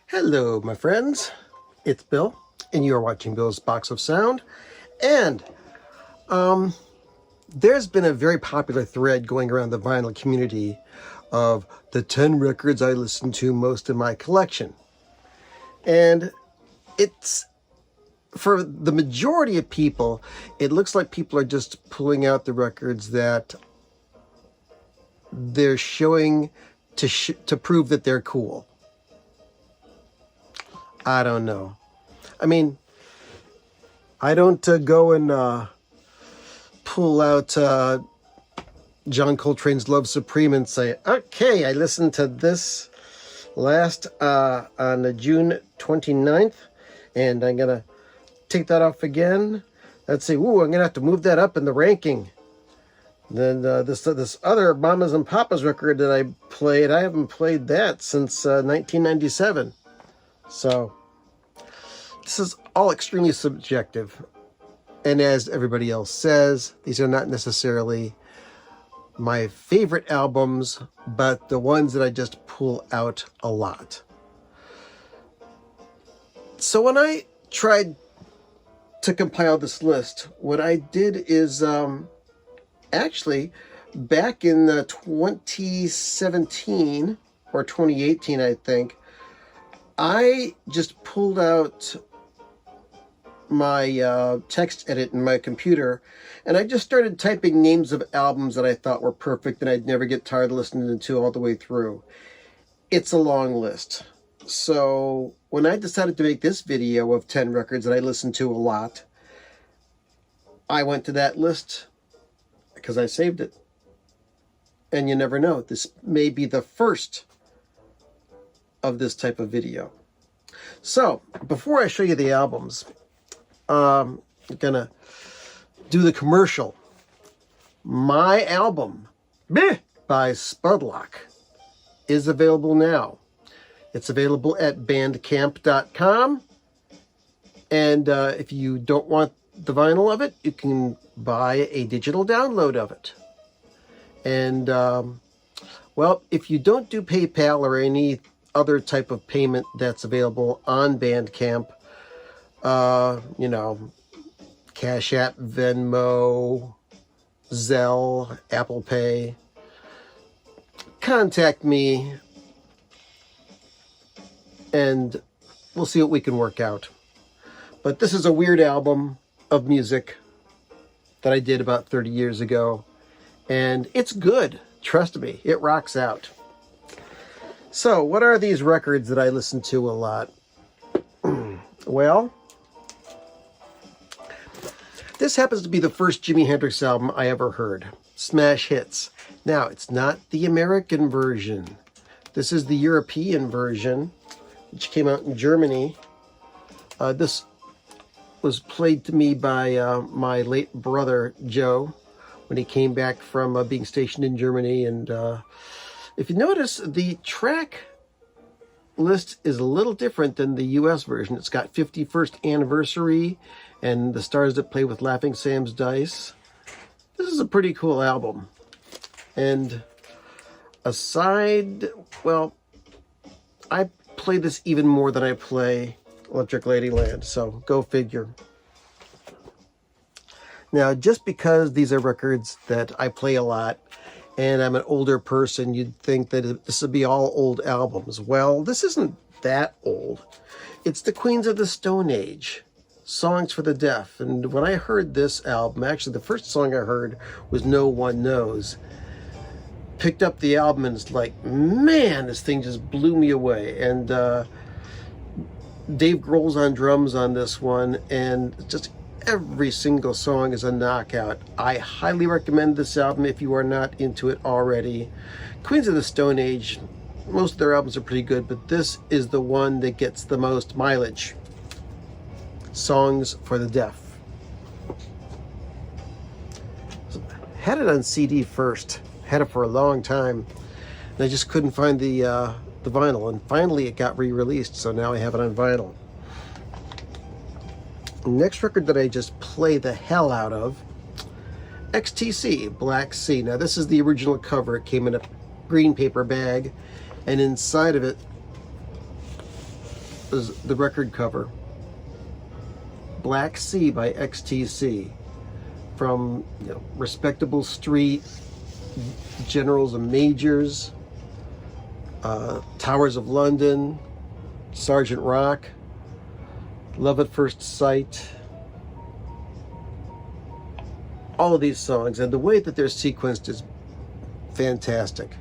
Hello, my friends. It's Bill, and you are watching Bill's Box of Sound. And there's been a very popular thread going around the vinyl community of the 10 records I listen to most in my collection. And it's, for the majority of people, it looks like people are just pulling out the records that they're showing to prove that they're cool. I don't know. I mean, I don't go and pull out John Coltrane's Love Supreme and say, okay, I listened to this last on June 29th, and I'm going to take that off again. Let's see, ooh, I'm going to have to move that up in the ranking. Then this other Mamas and Papas record that I played, I haven't played that since 1997. So this is all extremely subjective. And as everybody else says, these are not necessarily my favorite albums, but the ones that I just pull out a lot. So when I tried to compile this list, what I did is actually back in 2017 or 2018, I think, I just pulled out my text edit in my computer, and I just started typing names of albums that I thought were perfect and I'd never get tired of listening to all the way through. It's a long list. So when I decided to make this video of 10 records that I listen to a lot, I went to that list because I saved it. And you never know, this may be the first of this type of video. So before I show you the albums, I'm gonna do the commercial. My album by Spudlok is available now. It's available at bandcamp.com, and if you don't want the vinyl of it, you can buy a digital download of it. And well, if you don't do PayPal or any other type of payment that's available on Bandcamp, you know, Cash App, Venmo, Zelle, Apple Pay, contact me and we'll see what we can work out. But this is a weird album of music that I did about 30 years ago, and it's good. Trust me, it rocks out. So, what are these records that I listen to a lot? Well, this happens to be the first Jimi Hendrix album I ever heard, Smash Hits. Now, it's not the American version. This is the European version, which came out in Germany. This was played to me by my late brother, Joe, when he came back from being stationed in Germany. And if you notice, the track list is a little different than the US version. It's got 51st Anniversary and The Stars That Play with Laughing Sam's Dice. This is a pretty cool album. And aside, well, I play this even more than I play Electric Ladyland, so go figure. Now, just because these are records that I play a lot and I'm an older person, you'd think that this would be all old albums. Well, this isn't that old. It's the Queens of the Stone Age, Songs for the Deaf. And when I heard this album, actually the first song I heard was No One Knows. Picked up the album and it's like, man, this thing just blew me away. And Dave Grohl's on drums on this one, and just every single song is a knockout. I highly recommend this album if you are not into it already. Queens of the Stone Age, most of their albums are pretty good, but this is the one that gets the most mileage. Songs for the Deaf. Had it on CD first. Had it for a long time. And I just couldn't find the vinyl. And finally it got re-released, so now I have it on vinyl. Next record that I just play the hell out of, XTC, Black Sea. Now this is the original cover. It came in a green paper bag, and inside of it is the record cover. Black Sea by XTC. From, you know, Respectable Street, Generals and Majors, Towers of London, Sergeant Rock, Love at First Sight. All of these songs, and the way that they're sequenced is fantastic.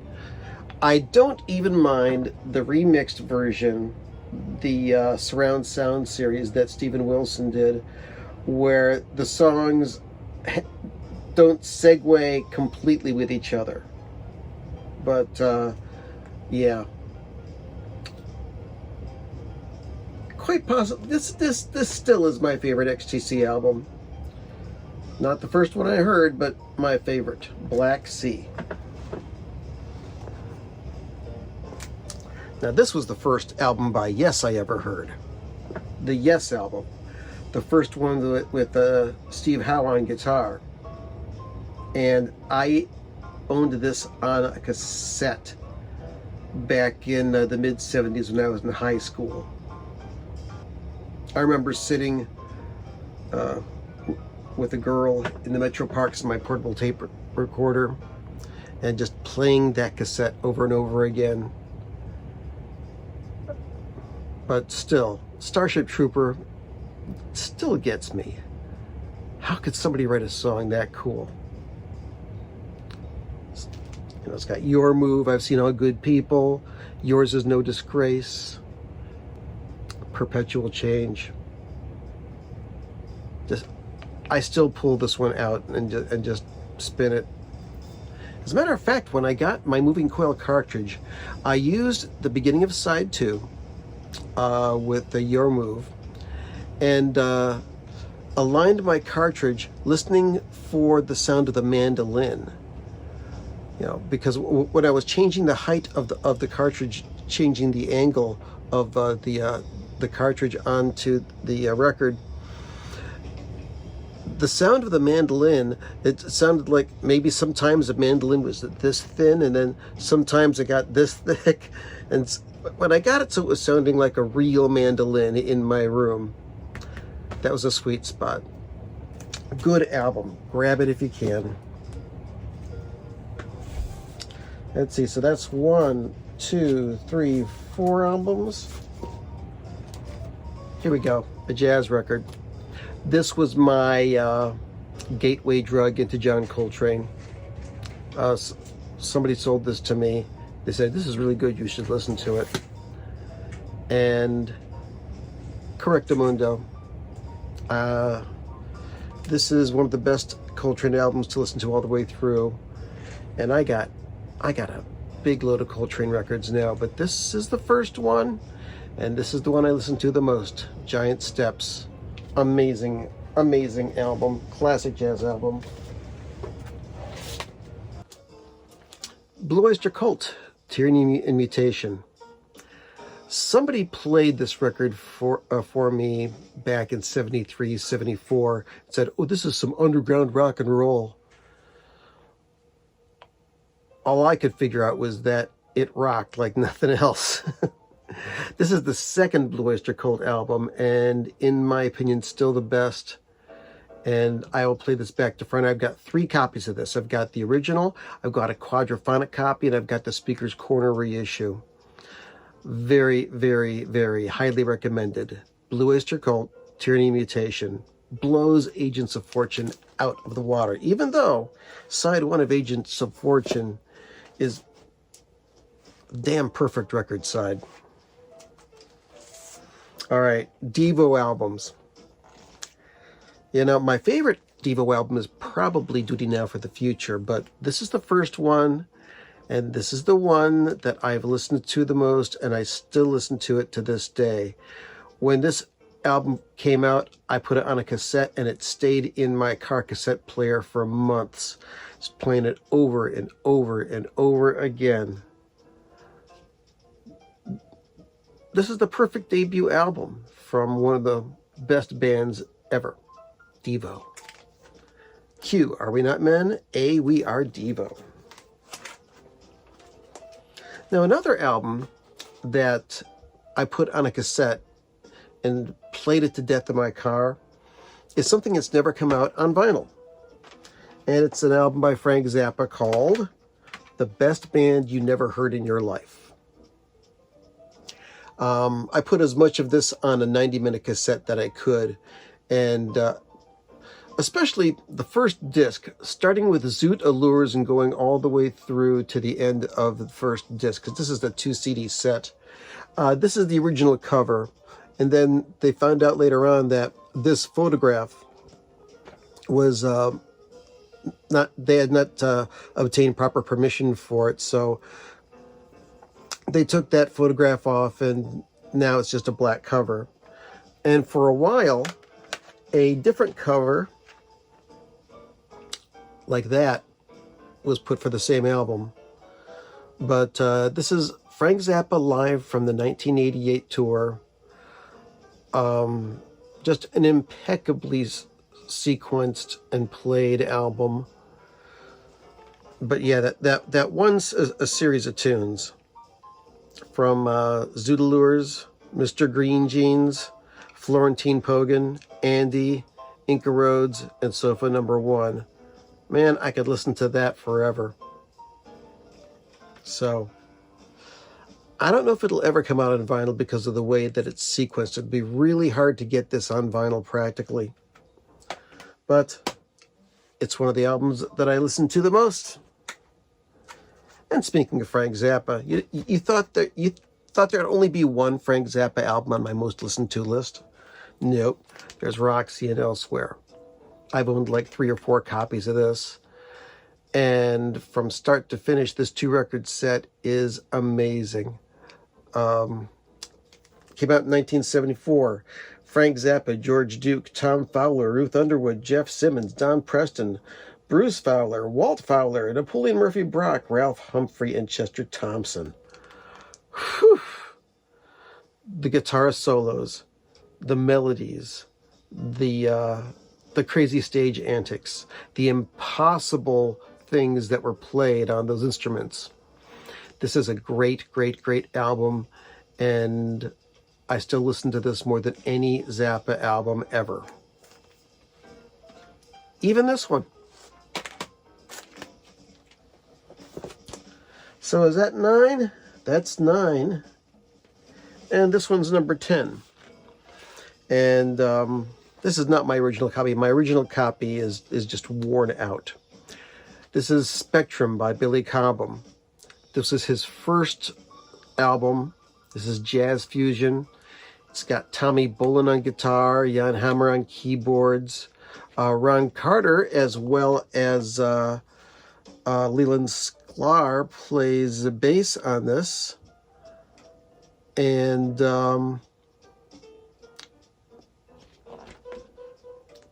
I don't even mind the remixed version, the surround sound series that Steven Wilson did, where the songs don't segue completely with each other. But yeah, quite possible. This still is my favorite XTC album. Not the first one I heard, but my favorite, Black Sea. Now this was the first album by Yes I ever heard. The Yes album. The first one with Steve Howe on guitar. And I owned this on a cassette back in the mid-70s when I was in high school. I remember sitting with a girl in the Metro Parks in my portable tape recorder and just playing that cassette over and over again. But still, Starship Trooper still gets me. How could somebody write a song that cool? You know, it's got Your Move, I've Seen All Good People, Yours Is No Disgrace, Perpetual Change. I still pull this one out and just spin it. As a matter of fact, when I got my moving coil cartridge, I used the beginning of side 2 with the Your Move, and aligned my cartridge listening for the sound of the mandolin. You know, because when I was changing the height of the cartridge, changing the angle of the cartridge onto the record, the sound of the mandolin, it sounded like maybe sometimes the mandolin was this thin, and then sometimes it got this thick. And when I got it so it was sounding like a real mandolin in my room, that was a sweet spot. Good album. Grab it if you can. Let's see, so that's 1, 2, 3, 4 albums. Here we go, a jazz record. This was my gateway drug into John Coltrane. Somebody sold this to me. They said, this is really good, you should listen to it. And Correctamundo. This is one of the best Coltrane albums to listen to all the way through. And I got a big load of Coltrane records now, but this is the first one, and this is the one I listen to the most. Giant Steps. Amazing, amazing album. Classic jazz album. Blue Oyster Cult, Tyranny and Mutation. Somebody played this record for me back in 73, 74. Said, oh, this is some underground rock and roll. All I could figure out was that it rocked like nothing else. This is the second Blue Oyster Cult album, and in my opinion, still the best. And I will play this back to front. I've got 3 copies of this. I've got the original, I've got a quadraphonic copy, and I've got the Speaker's Corner reissue. Very, very, very highly recommended. Blue Oyster Cult, Tyranny and Mutation. Blows Agents of Fortune out of the water. Even though side 1 of Agents of Fortune is a damn perfect record side. All right, Devo albums. You know, my favorite Devo album is probably Duty Now for the Future, but this is the first one, and this is the one that I've listened to the most, and I still listen to it to this day. When this album came out, I put it on a cassette, and it stayed in my car cassette player for months. Just playing it over and over and over again. This is the perfect debut album from one of the best bands ever, Devo. Q, Are We Not Men? A, We Are Devo. Now, another album that I put on a cassette and played it to death in my car, is something that's never come out on vinyl. And it's an album by Frank Zappa called The Best Band You Never Heard in Your Life. I put as much of this on a 90-minute cassette that I could, and especially the first disc, starting with Zoot Allures and going all the way through to the end of the first disc, because this is the 2 CD set. This is the original cover, and then they found out later on that this photograph was they had not obtained proper permission for it, so they took that photograph off, and now it's just a black cover. And for a while, a different cover like that was put for the same album. But this is Frank Zappa live from the 1988 tour. Just an impeccably sequenced and played album. But yeah, that one's a series of tunes from Zoot Allures, Mr. Green Jeans, Florentine Pogan, Andy, Inca Roads, and Sofa Number 1. Man, I could listen to that forever. So, I don't know if it'll ever come out on vinyl because of the way that it's sequenced. It'd be really hard to get this on vinyl practically. But it's one of the albums that I listen to the most. And speaking of Frank Zappa, you thought there'd only be one Frank Zappa album on my most listened to list? Nope. There's Roxy and Elsewhere. I've owned like 3 or 4 copies of this. And from start to finish, this 2-record set is amazing. Came out in 1974. Frank Zappa, George Duke, Tom Fowler, Ruth Underwood, Jeff Simmons, Don Preston, Bruce Fowler, Walt Fowler, Napoleon Murphy Brock, Ralph Humphrey, and Chester Thompson. Whew. The guitar solos, the melodies, the crazy stage antics, the impossible things that were played on those instruments. This is a great, great, great album, and I still listen to this more than any Zappa album ever. Even this one. So is that 9? That's 9. And this one's number 10. And this is not my original copy. My original copy is just worn out. This is Spectrum by Billy Cobham. This is his first album. This is jazz fusion. It's got Tommy Bolin on guitar, Jan Hammer on keyboards, Ron Carter, as well as Leland Sklar plays the bass on this. And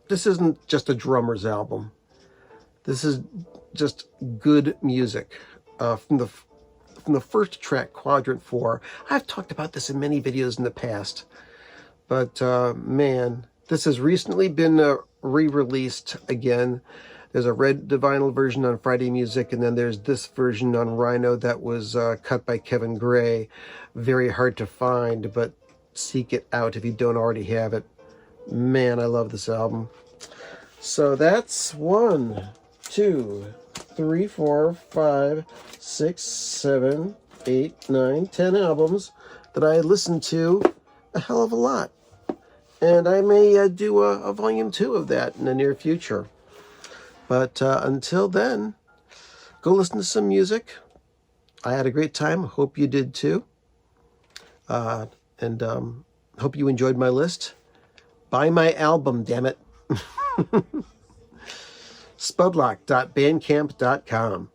this isn't just a drummer's album. This is just good music. From the first track, Quadrant 4. I've talked about this in many videos in the past. But man, this has recently been re-released again. There's a red vinyl version on Friday Music, and then there's this version on Rhino that was cut by Kevin Gray. Very hard to find, but seek it out if you don't already have it. Man, I love this album. So that's 1, 2, 3, 4, 5, 6, 7, 8, 9, 10 albums that I listen to a hell of a lot. And I may do a volume 2 of that in the near future. But until then, go listen to some music. I had a great time. Hope you did too. And hope you enjoyed my list. Buy my album, damn it. Spudlok.bandcamp.com